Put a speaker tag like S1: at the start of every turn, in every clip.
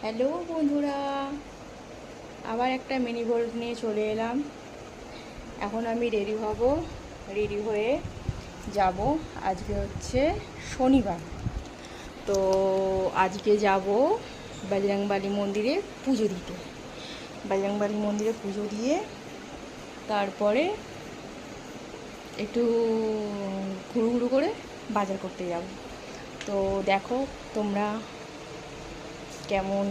S1: Hello বন্ধুরা, আবার একটা মিনি ভ্লগ নিয়ে চলে এলাম। এখন আমি রেডি হব, রেডি হয়ে যাব। আজকে হচ্ছে শনিবার, তো আজকে যাব বজরংবলী মন্দিরে পুজো দিতে। বজরংবলী মন্দিরে পুজো দিয়ে তারপরে একটু ঘুরু ঘুরু করে বাজার করতে যাব। তো দেখো তোমরা কেমন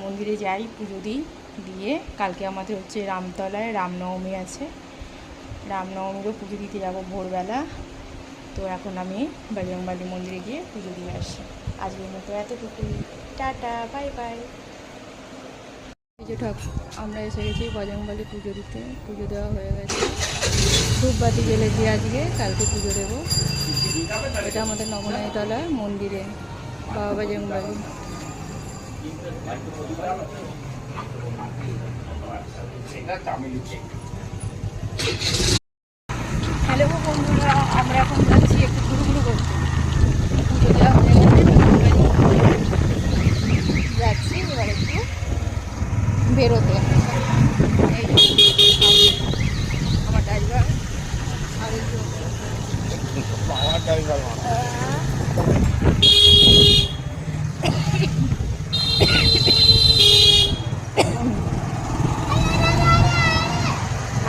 S1: মন্দিরে যাই, পুজো দিই, দিয়ে কালকে আমাদের হচ্ছে রামতলায় রামনবমী আছে। রামনবমীরও পুজো দিতে যাব ভোরবেলা। তো এখন আমি বজরংবলী মন্দিরে গিয়ে পুজো দিয়ে আসি। আজকের মতো এতটুকুই, টাটা, বাই বাই। এই যে আমরা এসে গেছি বজরংবলী পুজো দিতে। পুজো দেওয়া হয়ে গেছে, ধূপবাতি জ্বেলেছি। আজকে কালকে পুজো দেবো। এটা আমাদের নবনায়তলা মন্দিরে বাবা বজরংবলী। হ্যালো বন্ধুরা, আমরা এখন যাচ্ছি একটু ঘুরু ঘুরু করতে। পুজো দেওয়া হয়ে গেছে, যাচ্ছি এবার একটু বেরোতে। আমার ড্রাইভার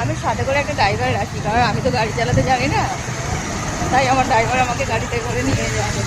S1: আমি সাথে করে একটা ড্রাইভার রাখি, কারণ আমি তো গাড়ি চালাতে জানি না, তাই আমার ড্রাইভার আমাকে গাড়িতে করে নিয়ে যাবে।